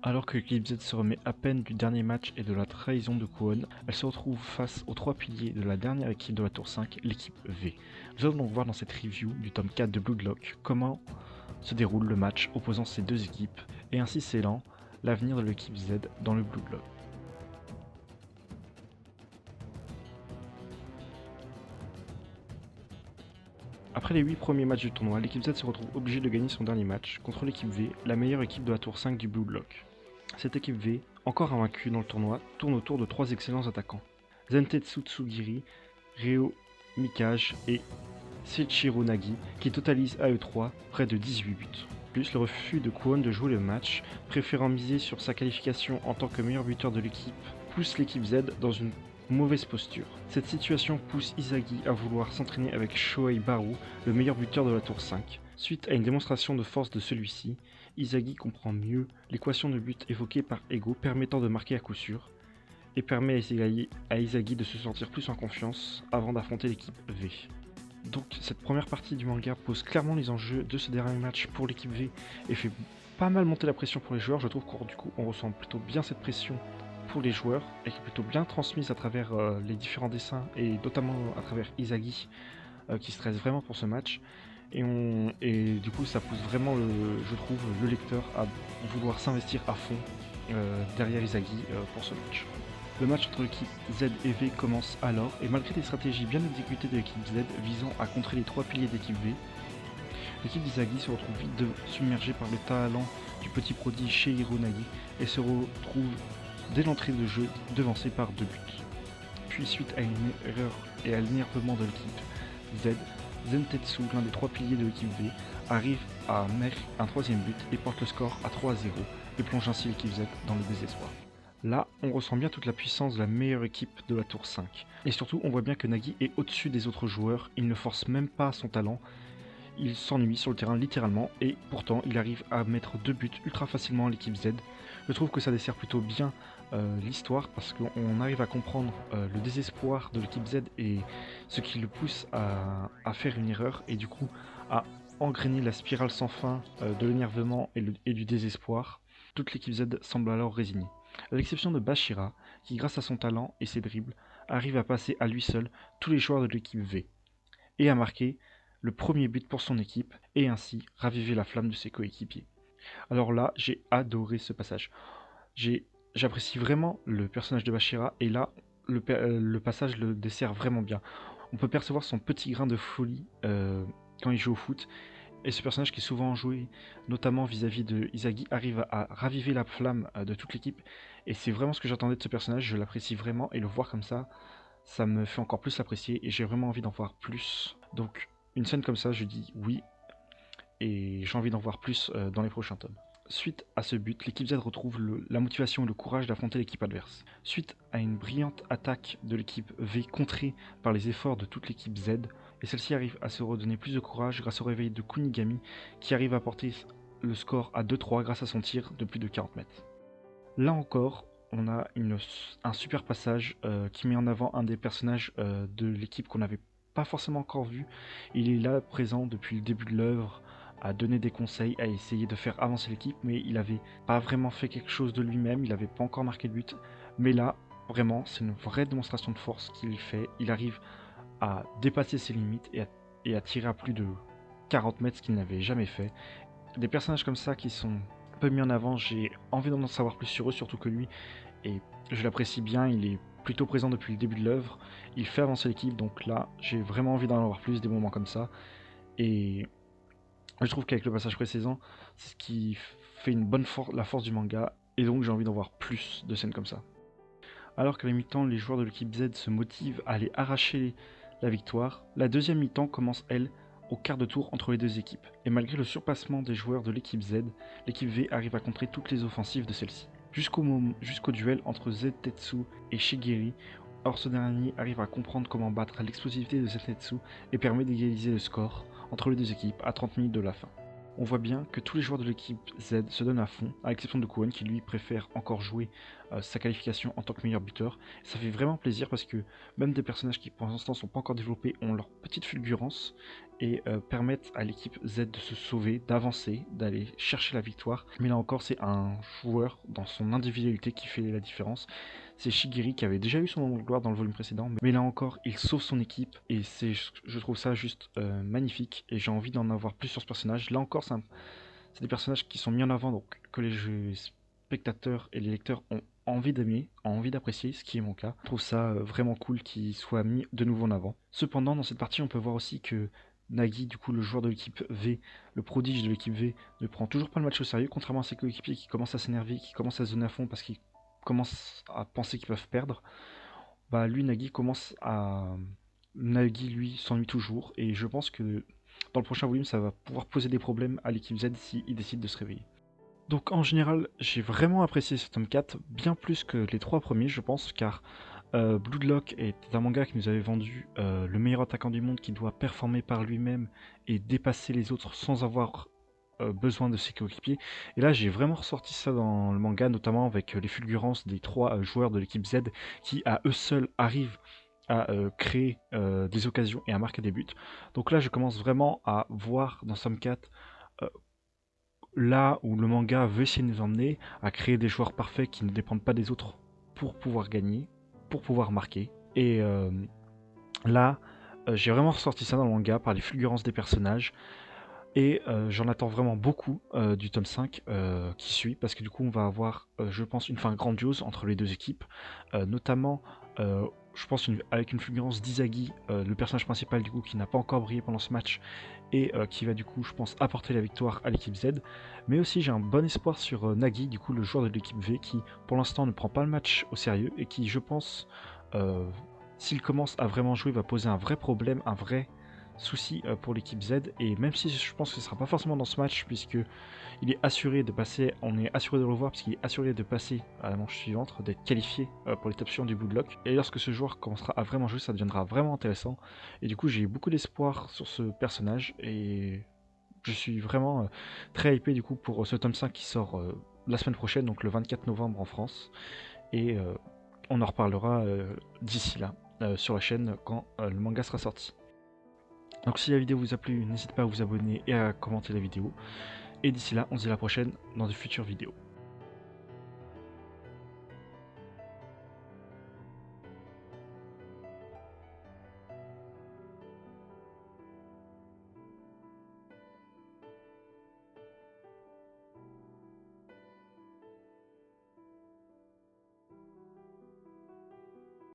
Alors que l'équipe Z se remet à peine du dernier match et de la trahison de Kwon, elle se retrouve face aux trois piliers de la dernière équipe de la tour 5, l'équipe V. Nous allons donc voir dans cette review du tome 4 de Bloodlock comment se déroule le match opposant ces deux équipes et ainsi scellant l'avenir de l'équipe Z dans le Bloodlock. Après les 8 premiers matchs du tournoi, l'équipe Z se retrouve obligée de gagner son dernier match contre l'équipe V, la meilleure équipe de la tour 5 du Bloodlock. Cette équipe V, encore invaincue dans le tournoi, tourne autour de 3 excellents attaquants. Zentetsu Tsugiri, Ryo Mikage et Seiichiro Nagi, qui totalisent à eux 3 près de 18 buts. Plus le refus de Kwon de jouer le match, préférant miser sur sa qualification en tant que meilleur buteur de l'équipe, pousse l'équipe Z dans une mauvaise posture. Cette situation pousse Izagi à vouloir s'entraîner avec Shohei Baru, le meilleur buteur de la tour 5. Suite à une démonstration de force de celui-ci, Izagi comprend mieux l'équation de but évoquée par Ego permettant de marquer à coup sûr, et permet à Izagi de se sentir plus en confiance avant d'affronter l'équipe V. Donc cette première partie du manga pose clairement les enjeux de ce dernier match pour l'équipe V et fait pas mal monter la pression pour les joueurs. Je trouve qu'on ressent plutôt bien cette pression pour les joueurs et qui est plutôt bien transmise à travers les différents dessins et notamment à travers Izagi qui stresse vraiment pour ce match. Et du coup ça pousse vraiment, je trouve, le lecteur à vouloir s'investir à fond derrière Izagi pour ce match. Le match entre l'équipe Z et V commence alors, et malgré des stratégies bien exécutées de l'équipe Z visant à contrer les trois piliers d'équipe V, l'équipe d'Izagi se retrouve vite submergée par le talent du petit prodige Seihiro Nagi et se retrouve dès l'entrée de jeu devancée par 2 buts. Puis suite à une erreur et à l'énervement de l'équipe Z, Zentetsu, l'un des trois piliers de l'équipe V, arrive à mettre un troisième but et porte le score à 3-0 et plonge ainsi l'équipe Z dans le désespoir. Là, on ressent bien toute la puissance de la meilleure équipe de la tour 5. Et surtout, on voit bien que Nagi est au-dessus des autres joueurs, il ne force même pas son talent, il s'ennuie sur le terrain littéralement, et pourtant il arrive à mettre 2 buts ultra facilement à l'équipe Z. Je trouve que ça dessert plutôt bien l'histoire, parce qu'on arrive à comprendre le désespoir de l'équipe Z et ce qui le pousse à faire une erreur, et du coup à engrainer la spirale sans fin de l'énervement et du désespoir. Toute l'équipe Z semble alors résignée. À l'exception de Bashira, qui grâce à son talent et ses dribbles, arrive à passer à lui seul tous les joueurs de l'équipe V, et à marquer le premier but pour son équipe, et ainsi raviver la flamme de ses coéquipiers. Alors là, j'ai adoré ce passage. J'apprécie vraiment le personnage de Bashira, et là, le passage le dessert vraiment bien. On peut percevoir son petit grain de folie quand il joue au foot, et ce personnage qui est souvent joué, notamment vis-à-vis de Izagi, arrive à raviver la flamme de toute l'équipe. Et c'est vraiment ce que j'attendais de ce personnage, je l'apprécie vraiment, et le voir comme ça me fait encore plus l'apprécier, et j'ai vraiment envie d'en voir plus. Donc une scène comme ça, je dis oui, et j'ai envie d'en voir plus dans les prochains tomes. Suite à ce but, l'équipe Z retrouve la motivation et le courage d'affronter l'équipe adverse. Suite à une brillante attaque de l'équipe V contrée par les efforts de toute l'équipe Z, et celle-ci arrive à se redonner plus de courage grâce au réveil de Kunigami qui arrive à porter le score à 2-3 grâce à son tir de plus de 40 mètres. Là encore, on a un super passage qui met en avant un des personnages de l'équipe qu'on n'avait pas forcément encore vu. Il est là présent depuis le début de l'œuvre, à donner des conseils, à essayer de faire avancer l'équipe, mais il n'avait pas vraiment fait quelque chose de lui-même, il n'avait pas encore marqué de but. Mais là, vraiment, c'est une vraie démonstration de force qu'il fait. Il arrive à dépasser ses limites et à tirer à plus de 40 mètres, ce qu'il n'avait jamais fait. Des personnages comme ça qui sont peu mis en avant, j'ai envie d'en savoir plus sur eux, surtout que lui, et je l'apprécie bien, il est plutôt présent depuis le début de l'œuvre, il fait avancer l'équipe, donc là, j'ai vraiment envie d'en avoir plus, des moments comme ça, et je trouve qu'avec le passage précédent, c'est ce qui fait la force du manga, et donc j'ai envie d'en voir plus de scènes comme ça. Alors qu'à la mi-temps, les joueurs de l'équipe Z se motivent à aller arracher la victoire, la deuxième mi-temps commence, elle, au quart de tour entre les deux équipes. Et malgré le surpassement des joueurs de l'équipe Z, l'équipe V arrive à contrer toutes les offensives de celle-ci. Jusqu'au duel entre Zentetsu et Shigiri, or ce dernier arrive à comprendre comment battre l'explosivité de Zentetsu et permet d'égaliser le score entre les deux équipes à 30 minutes de la fin. On voit bien que tous les joueurs de l'équipe Z se donnent à fond, à l'exception de Kwon qui lui préfère encore jouer sa qualification en tant que meilleur buteur. Ça fait vraiment plaisir parce que même des personnages qui pour l'instant sont pas encore développés ont leur petite fulgurance et permettent à l'équipe Z de se sauver, d'avancer, d'aller chercher la victoire. Mais là encore, c'est un joueur dans son individualité qui fait la différence. C'est Shigiri qui avait déjà eu son moment de gloire dans le volume précédent, mais là encore, il sauve son équipe et je trouve ça juste magnifique et j'ai envie d'en avoir plus sur ce personnage. Là encore, c'est des personnages qui sont mis en avant, donc que les spectateurs et les lecteurs ont envie d'aimer, ont envie d'apprécier, ce qui est mon cas. Je trouve ça vraiment cool qu'il soit mis de nouveau en avant. Cependant, dans cette partie, on peut voir aussi que Nagi, du coup le joueur de l'équipe V, le prodige de l'équipe V, ne prend toujours pas le match au sérieux, contrairement à ses coéquipiers qui commencent à s'énerver, qui commencent à se donner à fond parce qu'ils commencent à penser qu'ils peuvent perdre. Bah lui, Nagi, lui, s'ennuie toujours, et je pense que dans le prochain volume, ça va pouvoir poser des problèmes à l'équipe Z s'il décide de se réveiller. Donc en général, j'ai vraiment apprécié ce tome 4, bien plus que les 3 premiers, je pense, car Bloodlock est un manga qui nous avait vendu le meilleur attaquant du monde qui doit performer par lui-même et dépasser les autres sans avoir besoin de ses coéquipiers. Et là, j'ai vraiment ressorti ça dans le manga, notamment avec les fulgurances des 3 joueurs de l'équipe Z qui, à eux seuls, arrivent à créer des occasions et à marquer des buts. Donc là, je commence vraiment à voir dans Tome 4 là où le manga veut essayer de nous emmener, à créer des joueurs parfaits qui ne dépendent pas des autres pour pouvoir gagner, pour pouvoir marquer. Et là, j'ai vraiment ressorti ça dans le manga par les fulgurances des personnages. Et j'en attends vraiment beaucoup du tome 5 qui suit, parce que du coup on va avoir, je pense, une fin grandiose entre les deux équipes, notamment, je pense, avec une fulgurance d'Izagi, le personnage principal du coup qui n'a pas encore brillé pendant ce match, et qui va du coup, je pense, apporter la victoire à l'équipe Z. Mais aussi j'ai un bon espoir sur Nagi, du coup le joueur de l'équipe V, qui pour l'instant ne prend pas le match au sérieux, et qui, je pense, s'il commence à vraiment jouer, va poser un vrai problème, un vrai souci pour l'équipe Z, et même si je pense que ce sera pas forcément dans ce match puisque il est assuré de passer, on est assuré de le voir parce qu'il est assuré de passer à la manche suivante, d'être qualifié pour l'étape suivante du Bloodlock, et lorsque ce joueur commencera à vraiment jouer, ça deviendra vraiment intéressant, et du coup j'ai beaucoup d'espoir sur ce personnage et je suis vraiment très hypé du coup pour ce tome 5 qui sort la semaine prochaine, donc le 24 novembre en France, et on en reparlera d'ici là sur la chaîne quand le manga sera sorti. Donc si la vidéo vous a plu, n'hésitez pas à vous abonner et à commenter la vidéo. Et d'ici là, on se dit à la prochaine dans de futures vidéos.